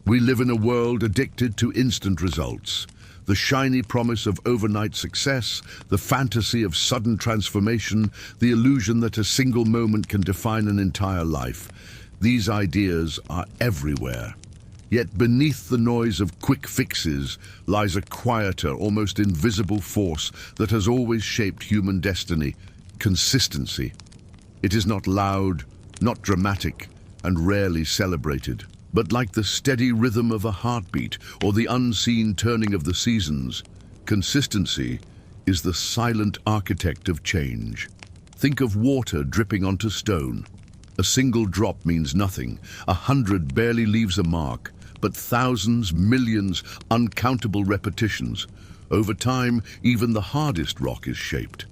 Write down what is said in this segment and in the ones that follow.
We live in a world addicted to instant results. The shiny promise of overnight success, the fantasy of sudden transformation, the illusion that a single moment can define an entire life. These ideas are everywhere. Yet beneath the noise of quick fixes lies a quieter, almost invisible force that has always shaped human destiny: consistency. It is not loud, not dramatic, and rarely celebrated. But like the steady rhythm of a heartbeat or the unseen turning of the seasons, consistency is the silent architect of change. Think of water dripping onto stone. A single drop means nothing. 100 barely leaves a mark, but thousands, millions, uncountable repetitions. Over time, even the hardest rock is shaped.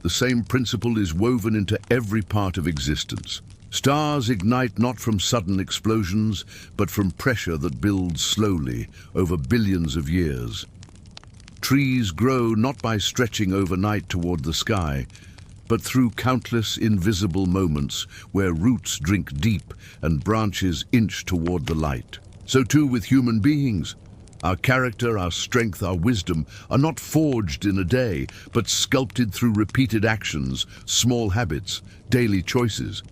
The same principle is woven into every part of existence. Stars ignite not from sudden explosions, but from pressure that builds slowly over billions of years. Trees grow not by stretching overnight toward the sky, but through countless invisible moments where roots drink deep and branches inch toward the light. So too with human beings. Our character, our strength, our wisdom are not forged in a day, but sculpted through repeated actions, small habits, daily choices.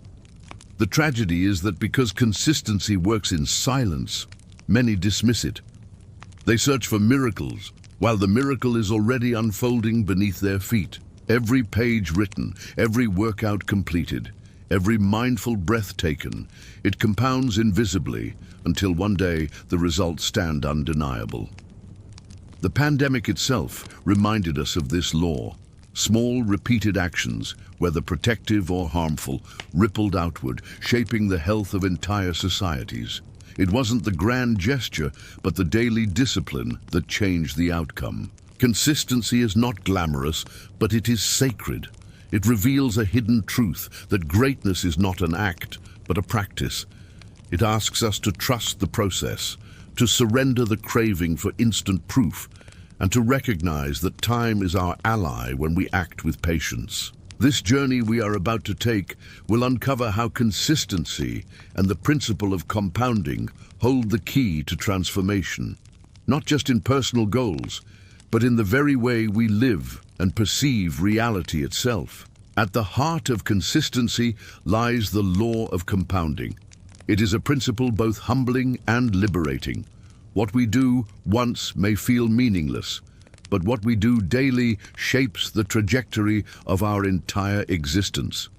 The tragedy is that because consistency works in silence, many dismiss it. They search for miracles, while the miracle is already unfolding beneath their feet. Every page written, every workout completed, every mindful breath taken, it compounds invisibly until one day the results stand undeniable. The pandemic itself reminded us of this law. Small, repeated actions, whether protective or harmful, rippled outward, shaping the health of entire societies. It wasn't the grand gesture, but the daily discipline that changed the outcome. Consistency is not glamorous, but it is sacred. It reveals a hidden truth that greatness is not an act, but a practice. It asks us to trust the process, to surrender the craving for instant proof, and to recognize that time is our ally when we act with patience. This journey we are about to take will uncover how consistency and the principle of compounding hold the key to transformation, not just in personal goals, but in the very way we live and perceive reality itself. At the heart of consistency lies the law of compounding. It is a principle both humbling and liberating. What we do once may feel meaningless, but what we do daily shapes the trajectory of our entire existence.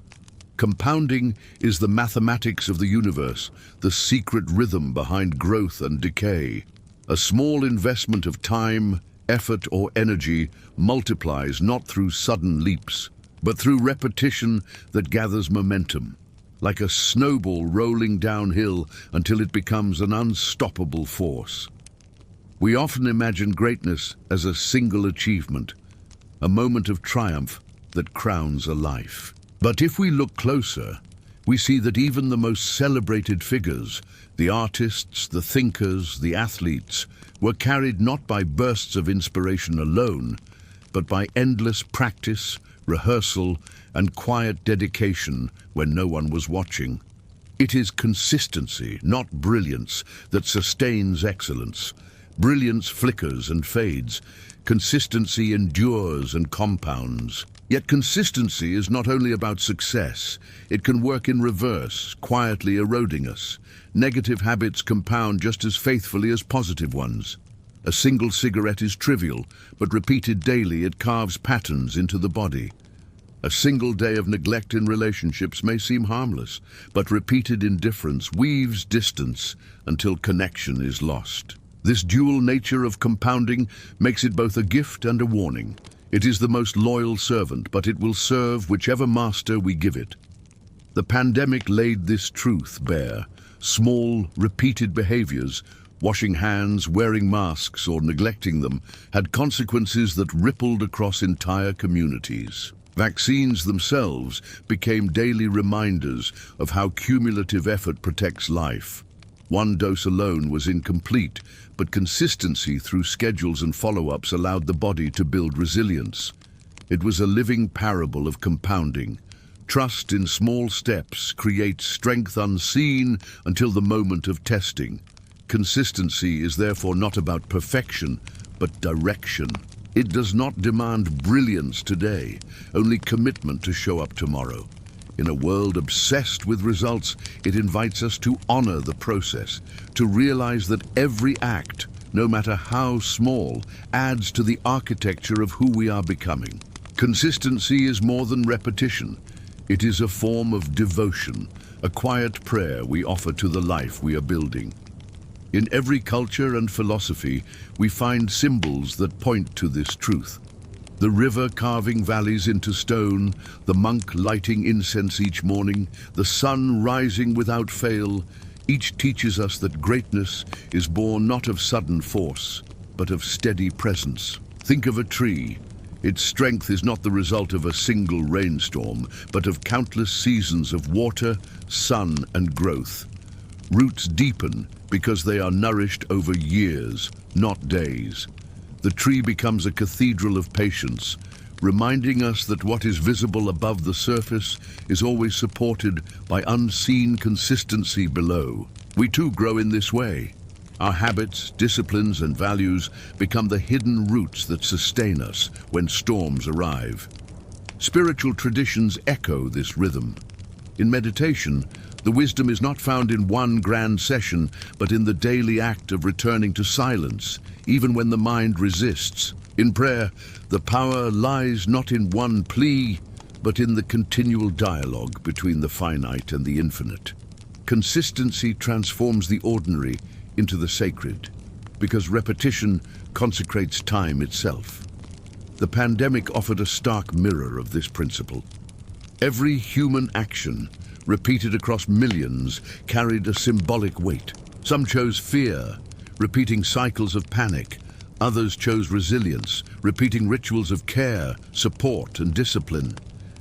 Compounding is the mathematics of the universe, the secret rhythm behind growth and decay. A small investment of time, effort, or energy multiplies not through sudden leaps, but through repetition that gathers momentum, like a snowball rolling downhill until it becomes an unstoppable force. We often imagine greatness as a single achievement, a moment of triumph that crowns a life. But if we look closer, we see that even the most celebrated figures, the artists, the thinkers, the athletes, were carried not by bursts of inspiration alone, but by endless practice, rehearsal, and quiet dedication when no one was watching. It is consistency, not brilliance, that sustains excellence. Brilliance flickers and fades. Consistency endures and compounds. Yet consistency is not only about success. It can work in reverse, quietly eroding us. Negative habits compound just as faithfully as positive ones. A single cigarette is trivial, but repeated daily it carves patterns into the body. A single day of neglect in relationships may seem harmless, but repeated indifference weaves distance until connection is lost. This dual nature of compounding makes it both a gift and a warning. It is the most loyal servant, but it will serve whichever master we give it. The pandemic laid this truth bare. Small, repeated behaviors, washing hands, wearing masks, or neglecting them, had consequences that rippled across entire communities. Vaccines themselves became daily reminders of how cumulative effort protects life. One dose alone was incomplete, but consistency through schedules and follow-ups allowed the body to build resilience. It was a living parable of compounding. Trust in small steps creates strength unseen until the moment of testing. Consistency is therefore not about perfection, but direction. It does not demand brilliance today, only commitment to show up tomorrow. In a world obsessed with results, it invites us to honor the process, to realize that every act, no matter how small, adds to the architecture of who we are becoming. Consistency is more than repetition. It is a form of devotion, a quiet prayer we offer to the life we are building. In every culture and philosophy, we find symbols that point to this truth. The river carving valleys into stone, the monk lighting incense each morning, the sun rising without fail, each teaches us that greatness is born not of sudden force, but of steady presence. Think of a tree. Its strength is not the result of a single rainstorm, but of countless seasons of water, sun, and growth. Roots deepen because they are nourished over years, not days. The tree becomes a cathedral of patience, reminding us that what is visible above the surface is always supported by unseen consistency below. We too grow in this way. Our habits, disciplines, and values become the hidden roots that sustain us when storms arrive. Spiritual traditions echo this rhythm. In meditation, the wisdom is not found in one grand session, but in the daily act of returning to silence, even when the mind resists. In prayer, the power lies not in one plea, but in the continual dialogue between the finite and the infinite. Consistency transforms the ordinary into the sacred, because repetition consecrates time itself. The pandemic offered a stark mirror of this principle. Every human action, repeated across millions, carried a symbolic weight. Some chose fear, repeating cycles of panic. Others chose resilience, repeating rituals of care, support, and discipline.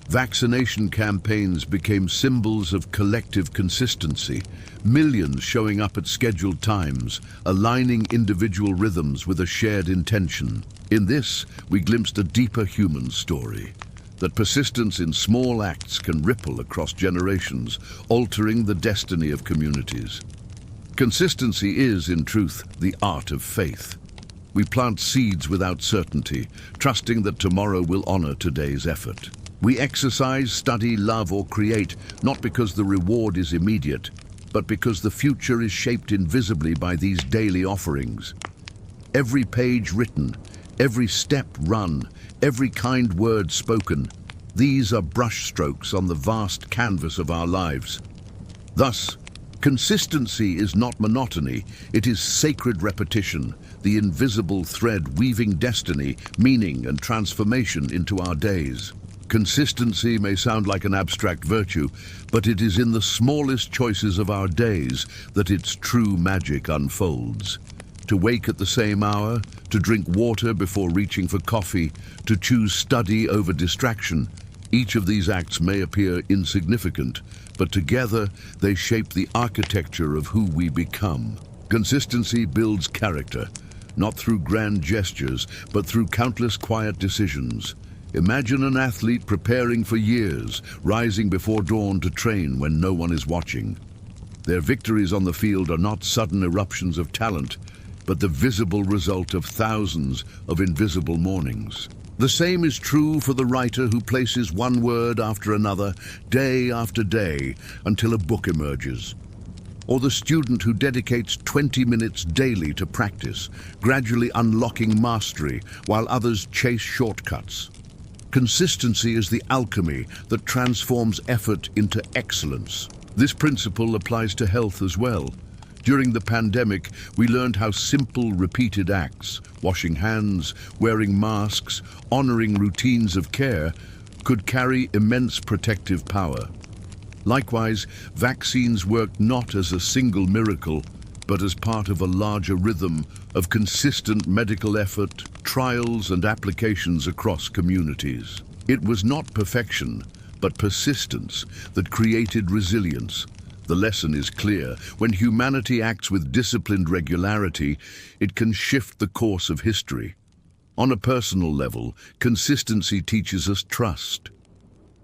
Vaccination campaigns became symbols of collective consistency, millions showing up at scheduled times, aligning individual rhythms with a shared intention. In this, we glimpsed a deeper human story, that persistence in small acts can ripple across generations, altering the destiny of communities. Consistency is, in truth, the art of faith. We plant seeds without certainty, trusting that tomorrow will honor today's effort. We exercise, study, love, or create, not because the reward is immediate, but because the future is shaped invisibly by these daily offerings. Every page written, every step run, every kind word spoken, these are brushstrokes on the vast canvas of our lives. Thus, consistency is not monotony, it is sacred repetition, the invisible thread weaving destiny, meaning, and transformation into our days. Consistency may sound like an abstract virtue, but it is in the smallest choices of our days that its true magic unfolds. To wake at the same hour, to drink water before reaching for coffee, to choose study over distraction, each of these acts may appear insignificant, but together they shape the architecture of who we become. Consistency builds character, not through grand gestures, but through countless quiet decisions. Imagine an athlete preparing for years, rising before dawn to train when no one is watching. Their victories on the field are not sudden eruptions of talent, but the visible result of thousands of invisible mornings. The same is true for the writer who places one word after another, day after day, until a book emerges. Or the student who dedicates 20 minutes daily to practice, gradually unlocking mastery while others chase shortcuts. Consistency is the alchemy that transforms effort into excellence. This principle applies to health as well. During the pandemic, we learned how simple, repeated acts, washing hands, wearing masks, honoring routines of care, could carry immense protective power. Likewise, vaccines work not as a single miracle, but as part of a larger rhythm of consistent medical effort, trials, and applications across communities. It was not perfection, but persistence that created resilience. The lesson is clear. When humanity acts with disciplined regularity, it can shift the course of history. On a personal level, consistency teaches us trust.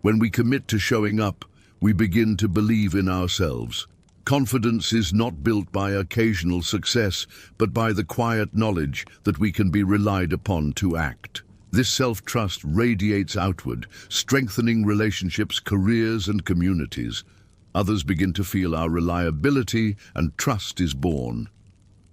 When we commit to showing up, we begin to believe in ourselves. Confidence is not built by occasional success, but by the quiet knowledge that we can be relied upon to act. This self-trust radiates outward, strengthening relationships, careers, and communities. Others begin to feel our reliability, and trust is born.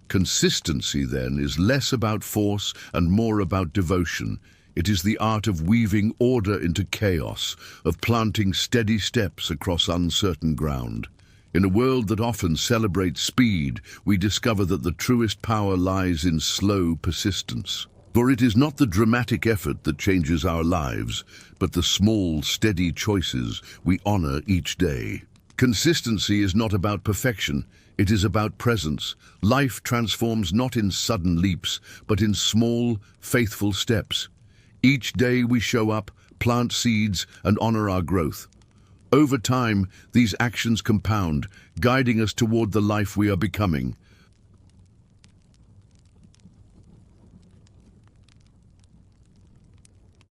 Consistency, then, is less about force and more about devotion. It is the art of weaving order into chaos, of planting steady steps across uncertain ground. In a world that often celebrates speed, we discover that the truest power lies in slow persistence. For it is not the dramatic effort that changes our lives, but the small, steady choices we honor each day. Consistency is not about perfection, it is about presence. Life transforms not in sudden leaps, but in small, faithful steps. Each day we show up, plant seeds, and honor our growth. Over time, these actions compound, guiding us toward the life we are becoming.